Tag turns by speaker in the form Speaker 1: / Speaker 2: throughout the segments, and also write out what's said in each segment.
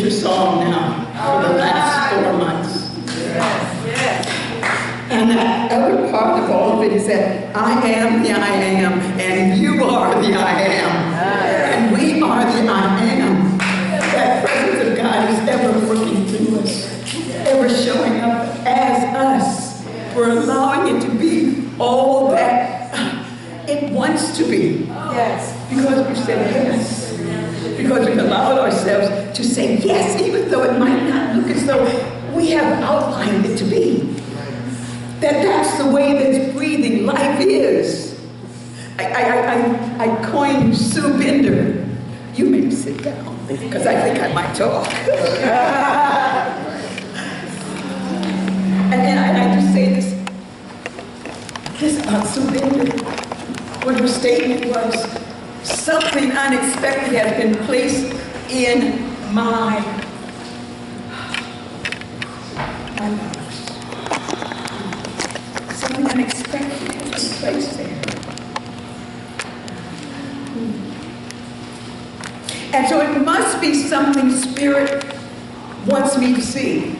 Speaker 1: signature song now for the last 4 months.
Speaker 2: Yes, yes.
Speaker 1: And that other part of all of it is that I am the I am, and you are the I am. And we are the I am. That presence of God is ever working through us, ever showing up as us. We're allowing it to be all that it wants to be.
Speaker 2: Yes.
Speaker 1: Because we said yes. Because we've allowed ourselves to say yes, even though it might not look as though we have outlined it to be. That's the way that breathing life is. I coined Sue Bender. You may sit down, because I think I might talk. and I just say this about Sue Bender. What her statement was, something unexpected has been placed in my life. Something unexpected has been placed there. And so it must be something Spirit wants me to see.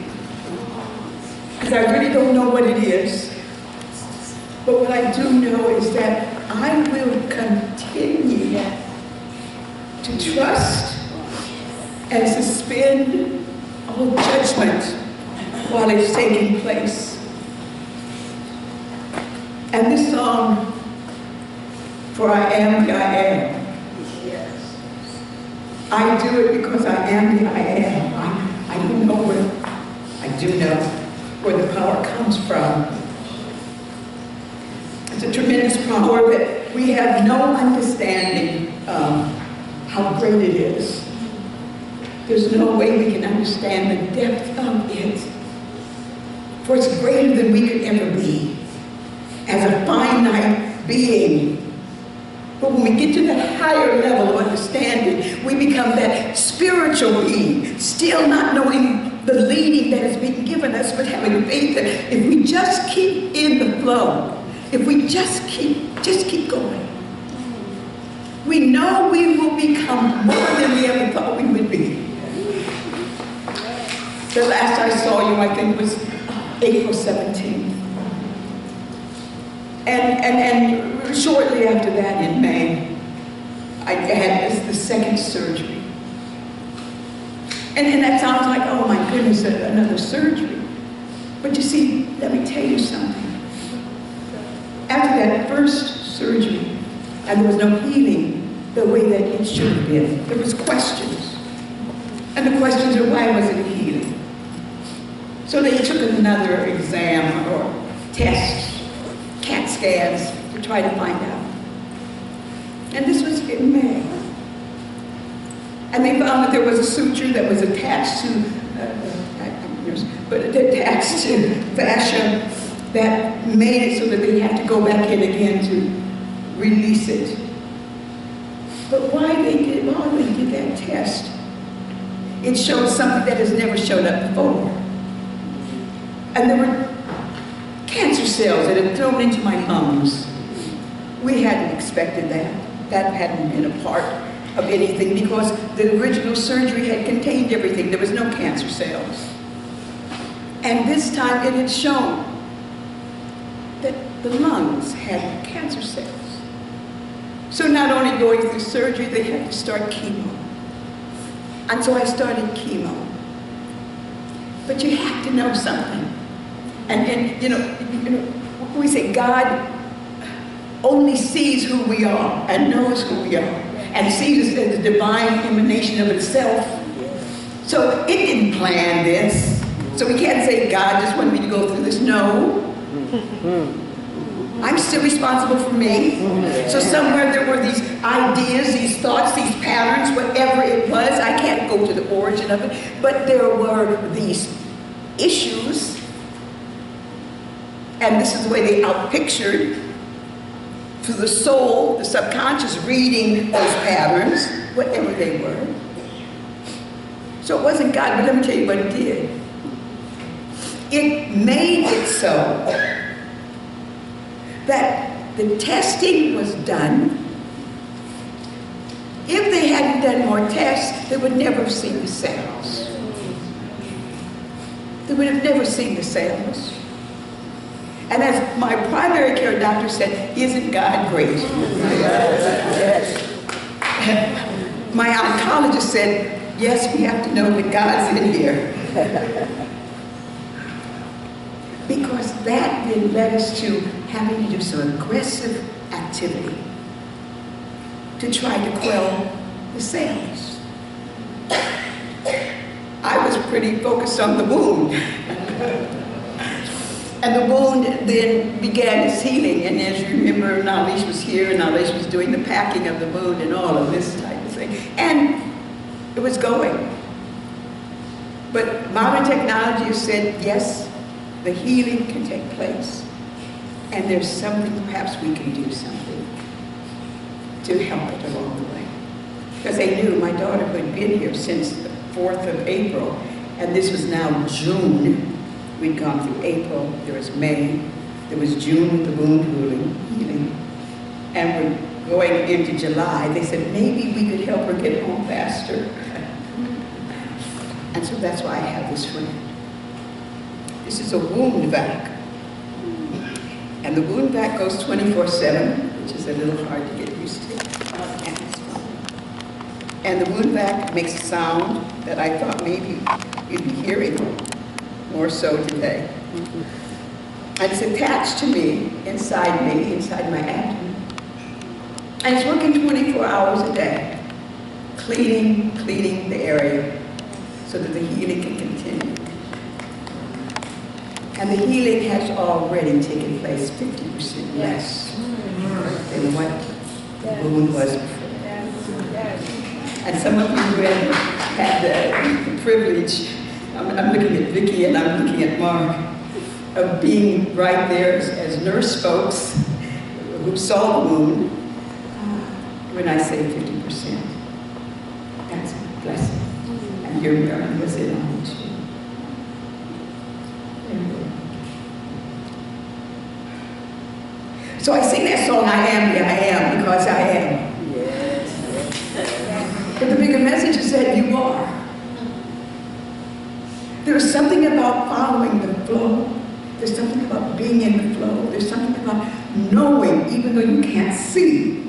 Speaker 1: Because I really don't know what it is. But what I do know is that I will continue to trust and suspend all judgment while it's taking place. And this song, For I Am the I Am, I do it because I am the I am. I don't know where, I do know where the power comes from. It's a tremendous power that we have no understanding how great it is. There's no way we can understand the depth of it. For it's greater than we could ever be as a finite being. But when we get to that higher level of understanding, we become that spiritual being, still not knowing the leading that is being given us, but having faith that if we just keep in the flow, if we just keep going, we know we will become more than we ever thought we would be. The last I saw you, I think, was April 17th. And shortly after that, in May, I had the second surgery. And that sounds like, oh my goodness, another surgery. But you see, let me tell you something. After that first surgery, and there was no healing the way that it should have been. There was questions. And the questions are, why wasn't it healing? So they took another exam or test, CAT scans, to try to find out. And this was in May. And they found that there was a suture that was attached to, attached to fascia that made it so that they had to go back in again to release it. But while they did that test, it showed something that has never showed up before. And there were cancer cells that had thrown into my lungs. We hadn't expected that. That hadn't been a part of anything because the original surgery had contained everything. There was no cancer cells. And this time it had shown that the lungs had cancer cells. So not only going through surgery, they had to start chemo. And so I started chemo. But you have to know something. And you know, we say God only sees who we are and knows who we are and sees us as the divine emanation of itself. So it didn't plan this. So we can't say God just wanted me to go through this. No. I'm still responsible for me. So somewhere there were these ideas, these thoughts, these patterns, whatever it was. I can't go to the origin of it. But there were these issues. And this is the way they outpictured through the soul, the subconscious, reading those patterns, whatever they were. So it wasn't God, but let me tell you what it did. It made it so that the testing was done If they hadn't done more tests, they would never have seen the cells. They would have never seen the cells. And as my primary care doctor said, isn't God great? Yes. My oncologist said, yes, we have to know that God's in here. Because that then led us to having to do some aggressive activity to try to quell the cells. I was pretty focused on the wound. And the wound then began its healing. And as you remember, Nalish was here, and Nalish was doing the packing of the wound and all of this type of thing. And it was going. But modern technology has said, yes, the healing can take place. And there's something, perhaps we can do something to help it along the way. Because they knew my daughter who had been here since the 4th of April, and this was now June. We'd gone through April, there was May, there was June with the wound healing, and we're going into July. They said maybe we could help her get home faster. And so that's why I have this friend. This is a wound vac. And the wound vac goes 24/7, which is a little hard to get used to. And the wound vac makes a sound that I thought maybe you'd be hearing more so today. And it's attached to me, inside my abdomen. And it's working 24 hours a day, cleaning the area so that the healing can continue. And the healing has already taken place 50% less than what the wound was before. And some of you who have had the privilege, I'm looking at Vicki and I'm looking at Mark, of being right there as nurse folks who saw the wound. When I say 50%, that's a blessing. And your Mary was in on it too. So I sing that song, I am because I am. Yes. But the bigger message is that you are. There's something about following the flow. There's something about being in the flow. There's something about knowing, even though you can't see,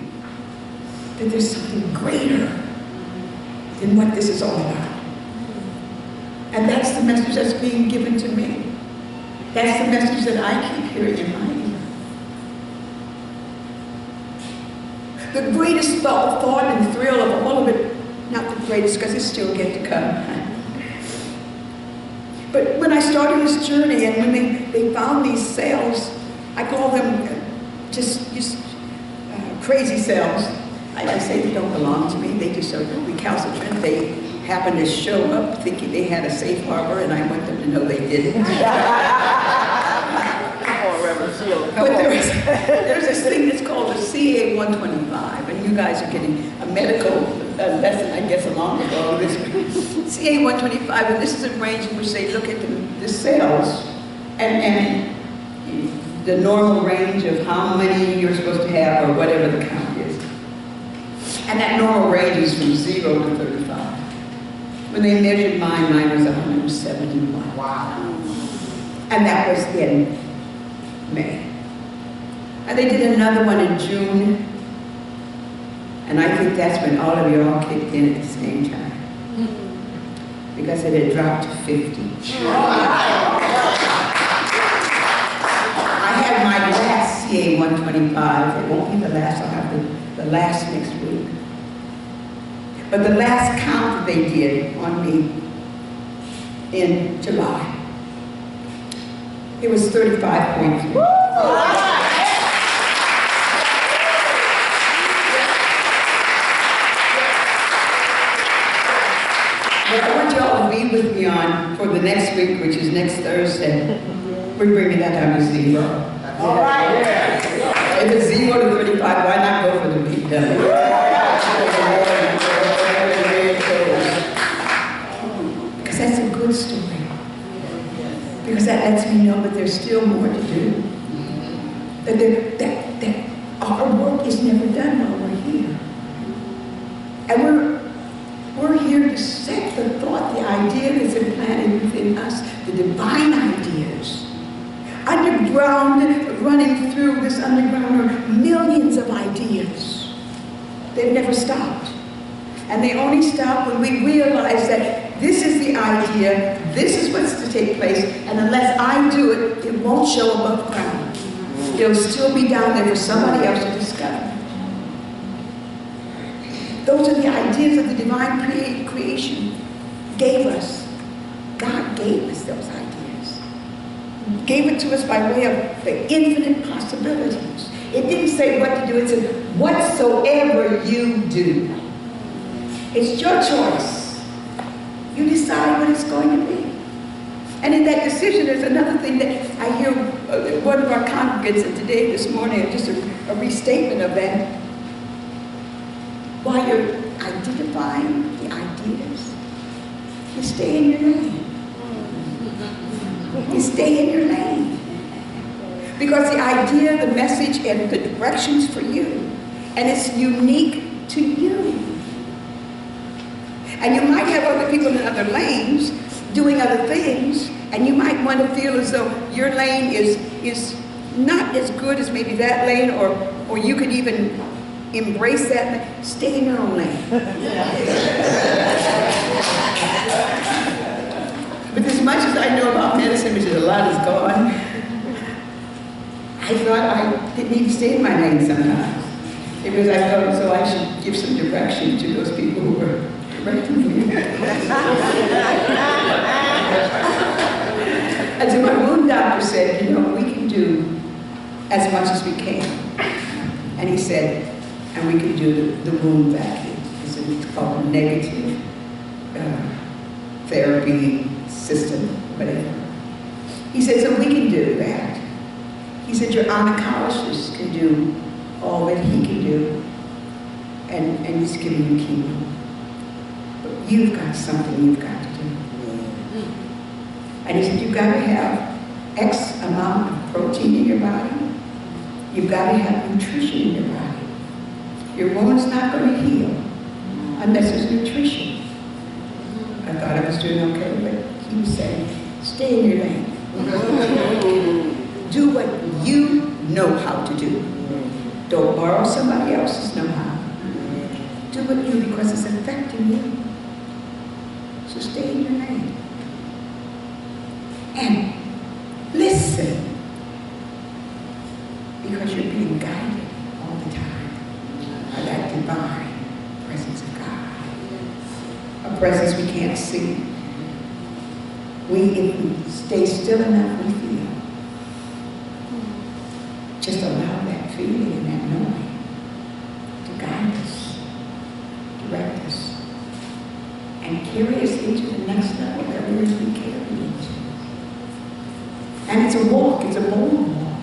Speaker 1: that there's something greater than what this is all about. And that's the message that's being given to me. That's the message that I keep hearing in my ear. The greatest thought and thrill of all of it, not the greatest because it's still yet to come. But when I started this journey and when they found these cells, I call them just crazy cells. I say they don't belong to me. They just are recalcitrant. They happened to show up thinking they had a safe harbor, and I want them to know they didn't.
Speaker 2: Come on, Reverend Sheila.
Speaker 1: But there's this thing that's called a CA-125, and you guys are getting a medical lesson, I guess, along with all this. CA-125, and this is a range in which they look at the cells and the normal range of how many you're supposed to have or whatever the count is. And that normal range is from 0 to 35. When they measured mine was 171. Wow. And that was in May. And they did another one in June. And I think that's when all of you all kicked in at the same time. Because it had dropped to 50. I have my last CA-125. It won't be the last. I'll have the last next week. But the last count that they did on me in July, it was 35.3. What I want you all to be with me on for the next week, which is next Thursday, we're bringing that down to 0. All right. Yeah. If it's 0 to 35, why not go for the big number? Because that's a good story. Because that lets me know that there's still more to do. That our work is never done while we're here. And we're here to set the thought, the idea that's implanted within us, the divine ideas. Underground, running through this underground are millions of ideas. They've never stopped. And they only stop when we realize that this is the idea, this is what's to take place, and unless I do it, it won't show above ground. It'll still be down there for somebody else to discover. Those are the ideas of the divine creation gave us. God gave us those ideas. Gave it to us by way of the infinite possibilities. It didn't say what to do, it said, whatsoever you do. It's your choice. You decide what it's going to be. And in that decision, there's another thing that I hear one of our congregants today, this morning, just a restatement of that. While you're identifying the ideas, you stay in your lane. You stay in your lane. Because the idea, the message, and the directions for you, and it's unique to you. And you might have other people in other lanes doing other things, and you might want to feel as though your lane is not as good as maybe that lane, or you could even embrace that. Stay in your own lane. But as much as I know about medicine, which is a lot is gone, I thought I didn't need to stay in my lane sometimes. Because I thought, so I should give some direction to those people who were directing me. And so my wound doctor said, you know, we can do as much as we can. And he said, and we can do the wound vacuum. It's called negative therapy system, whatever. He said, so we can do that. He said, your oncologist can do all that he can do, and he's giving you chemo. But you've got something you've got to do. And he said, you've got to have X amount of protein in your body. You've got to have nutrition in your body. Your wound's not going to heal unless there's nutrition. I thought I was doing okay, but he was saying, stay in your lane. Do what you know how to do. Don't borrow somebody else's know-how. Do what you, because it's affecting you. So stay in your lane. And listen, because you're being guided all the time by that divine presence of God. A presence we can't see. If we stay still enough, we feel. Just allow that feeling and that knowing to guide us, direct us, and carry us into the next level that we're to be carried into. And it's a walk, it's a bold walk.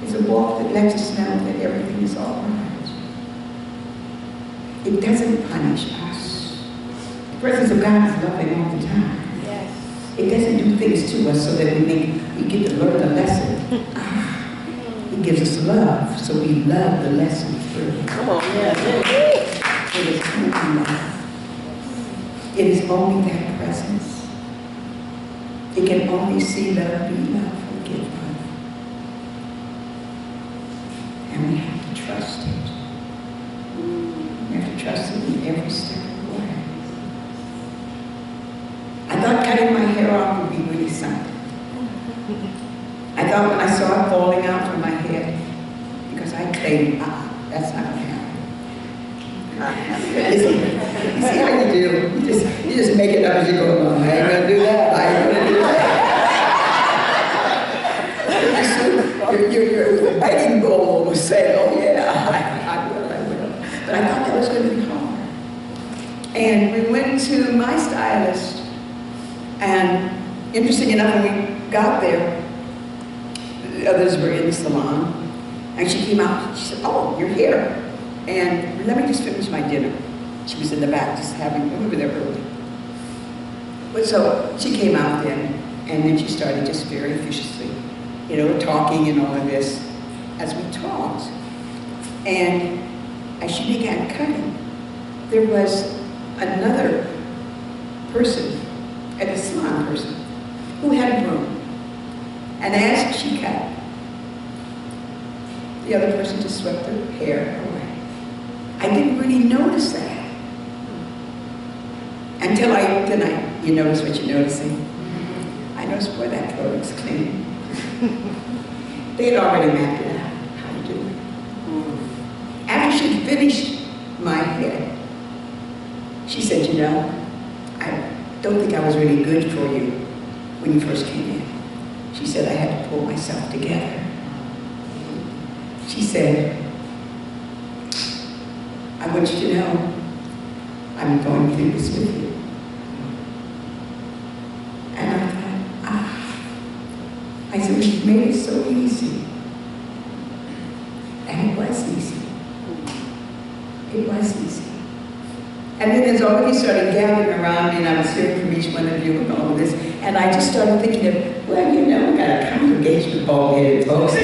Speaker 1: It's a walk that lets us know that everything is all right. It doesn't punish us. The presence of God is loving all the time. Yes. It doesn't do things to us so that we get to learn the lesson. He gives us love, so we love the lesson through. Come on, yeah. It is only love. It is only that presence. It can only see love, be love, forgive love. And we have to trust it. We have to trust it in every step of the way. I thought cutting my hair off would be really something. I thought when I saw it falling out from my head, because I claimed, that's not going to happen. You see how you do? You just make it up as you go along. I ain't going to do that. I ain't going to do that. Your begging bowl was saying, oh yeah, I will. But I thought that was going to be hard. And we went to my stylist, and interesting enough, when we got there, the others were in the salon, and she came out, she said, oh, you're here. And let me just finish my dinner. She was in the back just we were there early. But so she came out then, and then she started just very officiously, talking and all of this as we talked. And as she began cutting, there was another person, a salon person, who had a broom. And as she cut, the other person just swept her hair away. I didn't really notice that. Until you notice what you're noticing. I noticed, boy, that floor looks clean. They had already mapped it out, how to do it. After she'd finished my hair, she said, you know, I don't think I was really good for you when you first came in. She said, I had to pull myself together. She said, I want you to know I'm going through this with you. And I thought, I said, you've made it so easy. And it was easy. It was easy. And then as all of you started gathering around me, and I was hearing from each one of you and all of this, and I just started thinking of, well, you know, we got a congregation of bald-headed folks.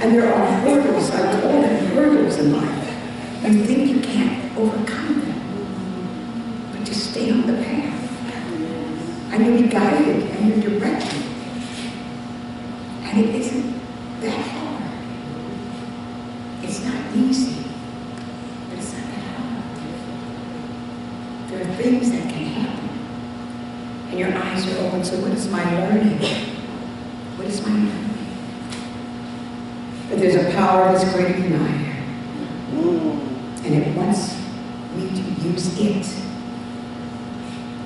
Speaker 1: And there are hurdles, I call them hurdles in life. You think you can't overcome them, but just stay on the path. And you'll be guided and you're directed. And it isn't that hard. It's not easy, but it's not that hard. There are things that can happen. And your eyes are open, so what is my learning? What is my learning? But there's a power that's greater than I am. And it wants me to use it.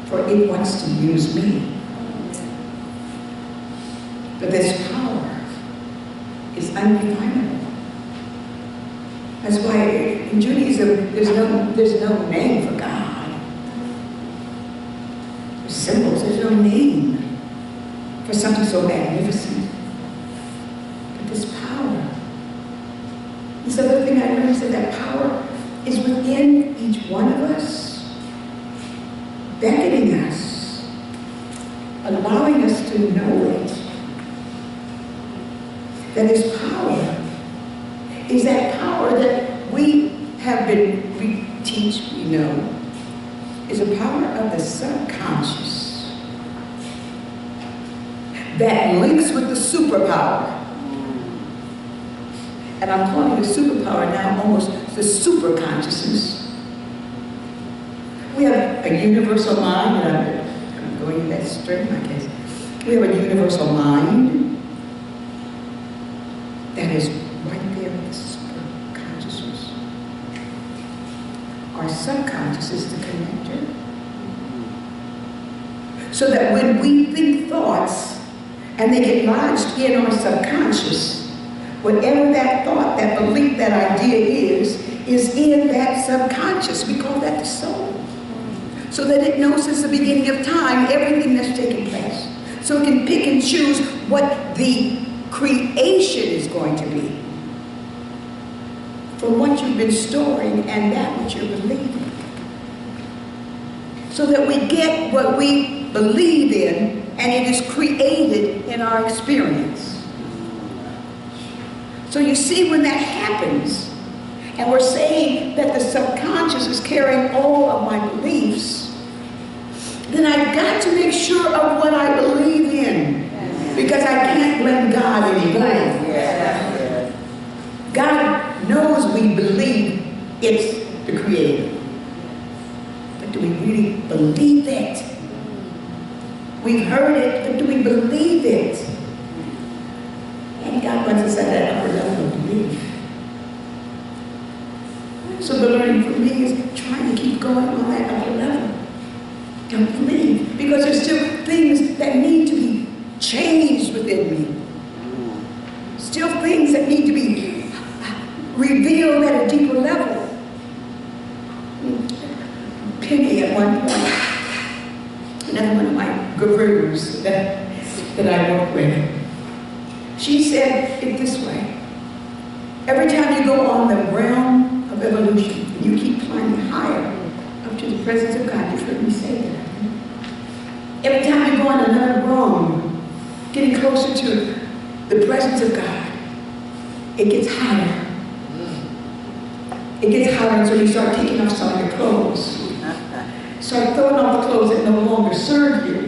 Speaker 1: For it wants to use me. But this power is undefinable. That's why in Judaism there's no name for God. There's symbols, there's no name for something so magnificent. But this power. This other thing I learned is that power is within each one of us, beckoning us, allowing us to know it. That this power is that power that we teach, we know, is a power of the subconscious that links with the superpower. And I'm calling it a superpower now, almost the super consciousness. We have a universal mind, and I'm going in that string, I guess. We have a universal mind that is right there with the super consciousness. Our subconscious is the connector. So that when we think thoughts and they get lodged in our subconscious, whatever that thought, that belief, that idea is in that subconscious. We call that the soul. So that it knows since the beginning of time everything that's taking place. So it can pick and choose what the creation is going to be from what you've been storing and that which you're believing. So that we get what we believe in and it is created in our experience. So you see, when that happens, and we're saying that the subconscious is carrying all of my beliefs, then I've got to make sure of what I believe in. Because I can't blame God anymore. God knows we believe it's the Creator. But do we really believe it? We've heard it, but do we believe it? And God wants us at that upper level of belief. So the learning for me is trying to keep going on that upper level. Don't believe. Because there's still things that need to be changed within me. Still things that need to be revealed at a deeper level. Penny at one point, another one of my gurus that I work with, she said it this way: Every time you go on the realm of evolution, and you keep climbing higher up to the presence of God, you've heard me say that. Every time you go on another rung, getting closer to the presence of God, it gets higher. It gets higher until you start taking off some of your clothes. Start throwing off the clothes that no longer serve you.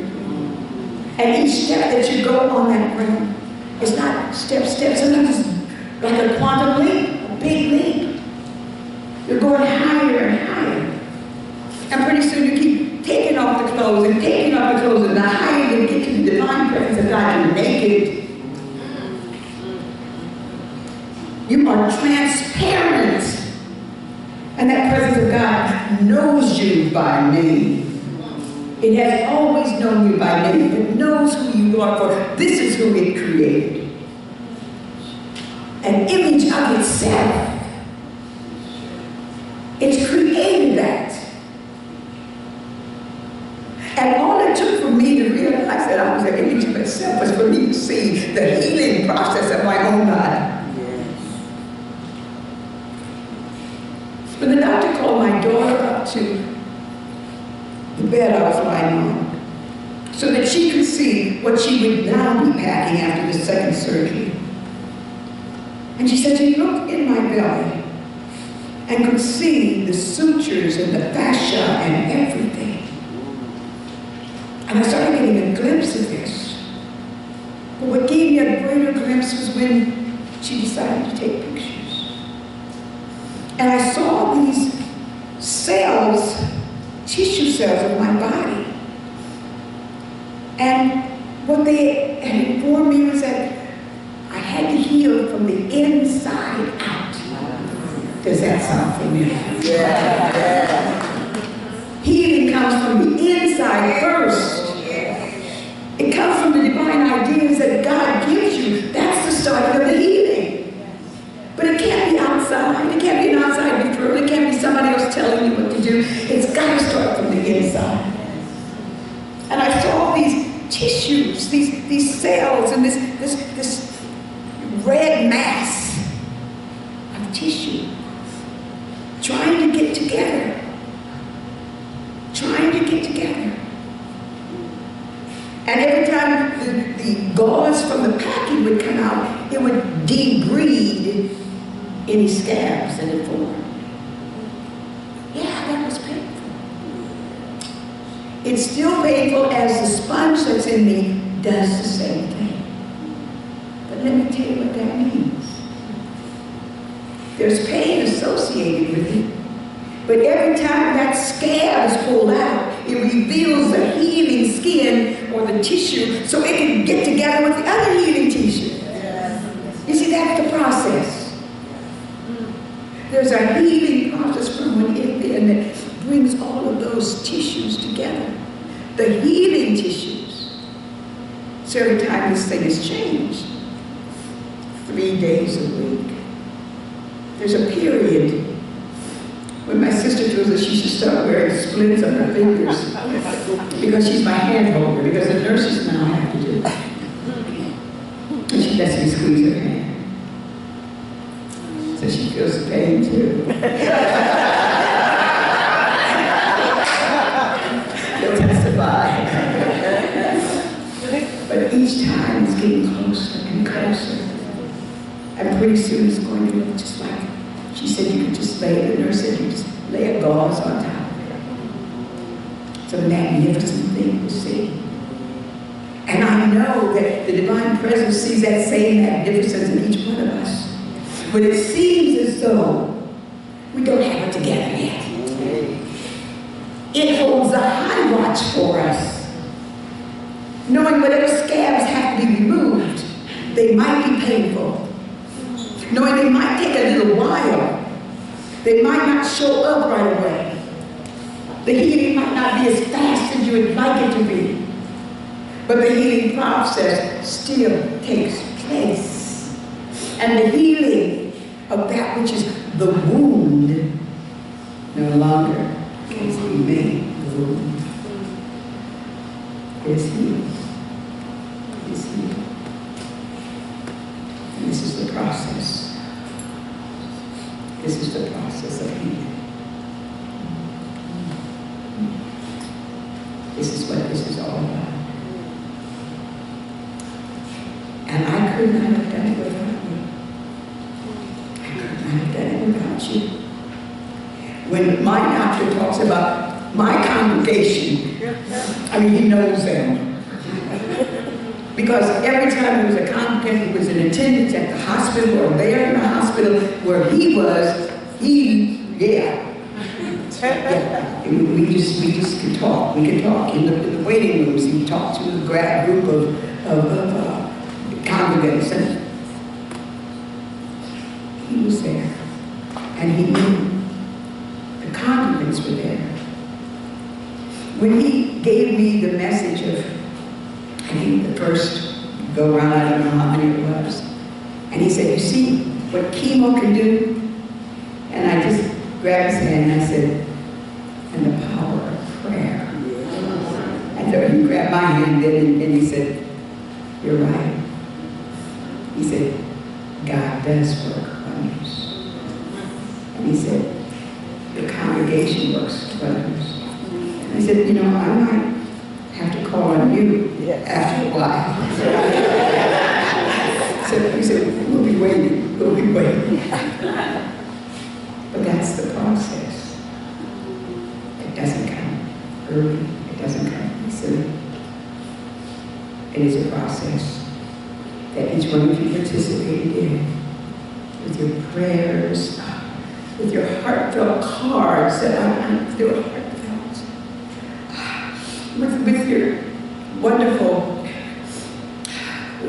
Speaker 1: And each step that you go on that realm, it's not step. Sometimes it's like a quantum leap, a big leap. You're going higher and higher. And pretty soon you keep taking off the clothes and taking off the clothes, and the higher you get to the divine presence of God, you're naked. You are transparent. And that presence of God knows you by name. It has always known you by name. It knows who you are, for this is who it created. An image of itself. It's created that. And all it took for me to realize that I was an image of itself was for me to see the healing process of my own body. When the doctor called my daughter up to the bed I was lying on, so that she could see what she would now be packing after the second surgery. And she said she looked in my belly and could see the sutures and the fascia and everything. And I started getting a glimpse of this. But what gave me a greater glimpse was when she decided to take pictures. And I saw these cells, tissue cells of my body. And what they had informed me was that I had to heal from the inside out. Does that sound familiar? Yeah. Healing comes from the inside first. It comes from the divine ideas that God gives you. That's the start of the healing. But it can't be outside. It can't be an outside referral. It can't be somebody else telling you what to do. It's got to start from the inside. And I saw these tissues, these cells, and this red mass of tissue trying to get together. Trying to get together. And every time the gauze from the packing would come out, it would debride any scabs that had formed. Yeah, that was painful. It's still painful as the sponge that's in me does the same thing. But let me tell you what that means. There's pain associated with it. But every time that scab is pulled out, it reveals the healing skin or the tissue so it can get together with the other healing tissue. You see, that's the process. There's a healing process from within that brings all of those tissues together. The healing tissues. So every time this thing is changed, 3 days a week, there's a period when my sister told us she should start wearing splints on her fingers because she's my hand holder, because the nurses now have to do it. And she lets me squeeze her hand. So she feels the pain too. She'll testify. But each time it's getting closer and closer. And pretty soon it's going to look just like, she said you could just lay, the nurse said you just lay a gauze on top of it. It's a magnificent thing to see. And I know that the divine presence sees that same magnificence in each one of us. But it seems as though we don't have it together yet. It holds a high watch for us. Knowing whatever scabs have to be removed, they might be painful. Knowing they might take a little while. They might not show up right away. The healing might not be as fast as you would like it to be. But the healing process still takes place. And the healing of that which is the wound no longer can be made the wound. It's healed. It's healed. And this is the process. This is the process of healing. This is what this is all about. And I could not have done it without you. I could not have done it without you. When my doctor talks about my congregation, I mean, he knows them. Because every time there was a congregant who was in attendance at the hospital or there in the hospital where he was, yeah. We just could talk. We could talk in the waiting rooms. He talked to a group of congregants, and he was there, and he knew the congregants were there. When he gave me the message of, I think the first go around, I don't know how many it was, and he said, "You see what chemo can do?" And I just grabbed his hand and I said, "And the power of prayer." And so he grabbed my hand and he said, "You're right." He said, "God does work wonders." And he said, "Your congregation works wonders." And I said, "You know, I might have to call on you after a while." So he said, "We'll be waiting, we'll be waiting." But that's the process. It doesn't come early, it doesn't come easily. It is a process that each one of you participated in, with your prayers, with your heartfelt cards that they were heartfelt, with your wonderful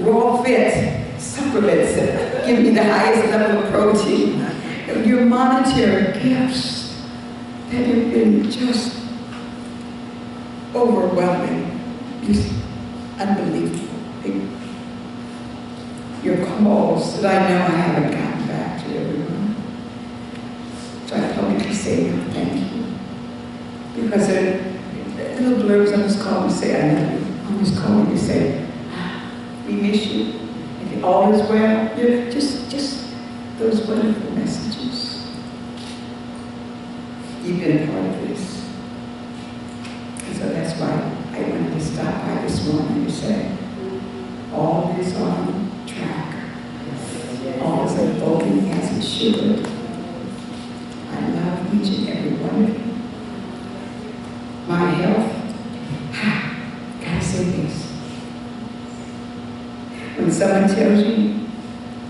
Speaker 1: raw fit supplements that give me the highest level of protein, your monetary gifts that have been just overwhelming, just unbelievable. Your calls that I know I haven't gotten back to everyone. So I publicly say thank you. Because little blurbs on this call to say I love you. I'm just calling to say, we miss you. If all is well, just those wonderful messages. You've been a part of this. And so that's why I wanted to stop by this morning to say, all is on track. All is unfolding as it should. I love each and every one of you. My health, gotta say this. When someone tells you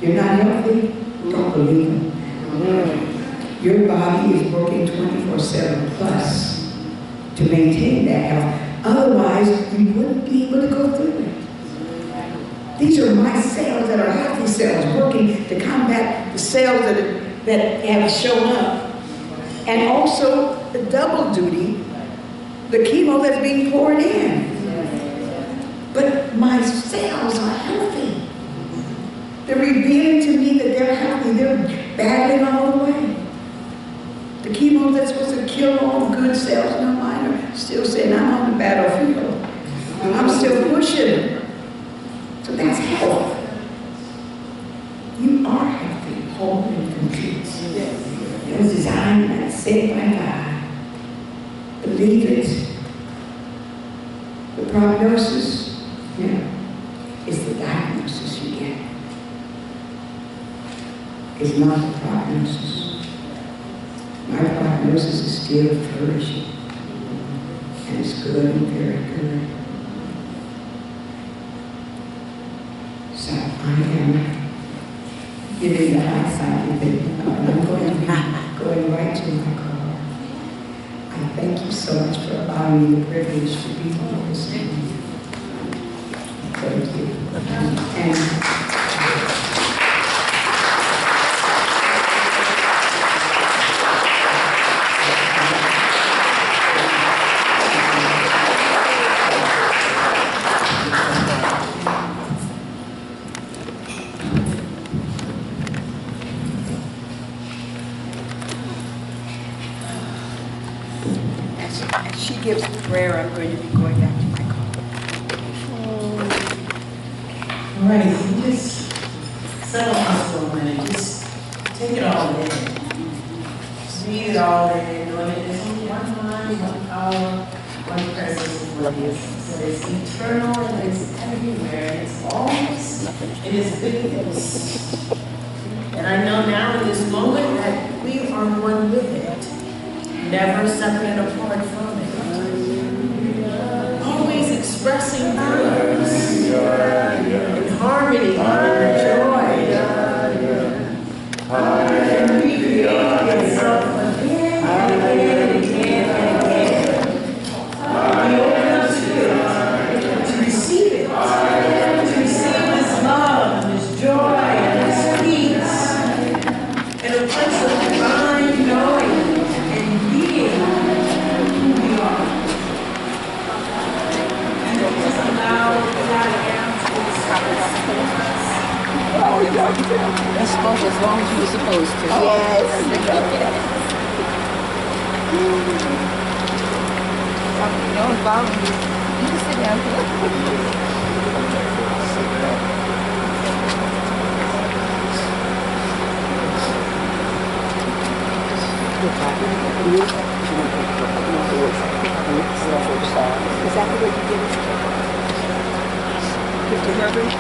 Speaker 1: you're not healthy, don't believe them. Your body is working 24/7 plus to maintain that health. Otherwise, you wouldn't be able to go through it. These are my cells that are healthy cells working to combat the cells that have shown up. And also the double duty, the chemo that's being poured in. But my cells are healthy. They're revealing to me that they're healthy. They're battling all the way. The chemo that's supposed to kill all the good cells, no, mine are still saying, I'm on the battlefield. I'm still pushing. So that's health. You are healthy, whole and complete. It was designed and set by God. Believe it. The prognosis, is the diagnosis you get. It's not the prognosis. My prognosis is still flourishing. And it's good and very good. So I am giving the hindsight thing. I'm going right to my car. I thank you so much for allowing me the privilege to be here this morning. Thank you. And she gives prayer, I'm going to be going back to my car.
Speaker 2: All right, just settle us for a minute. Just take it all in. need it all and knowing that there's only one mind, one power, one presence, and one essence. That is eternal and it's everywhere and it's always in its bigness. And I know now in this moment that we are one with it, never separate apart from it. Always expressing through us in harmony and joy. And recreating itself again and again and again and again. We open up to receive it, to receive this love and this joy and this peace, and a place of divine knowing and being who we are. And then just allow that air to express us.
Speaker 3: As long as you were supposed to.
Speaker 2: Yes.
Speaker 3: Don't involve me. You can sit down here. Is that the way you did it? Mr. Herbert?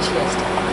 Speaker 3: She has to.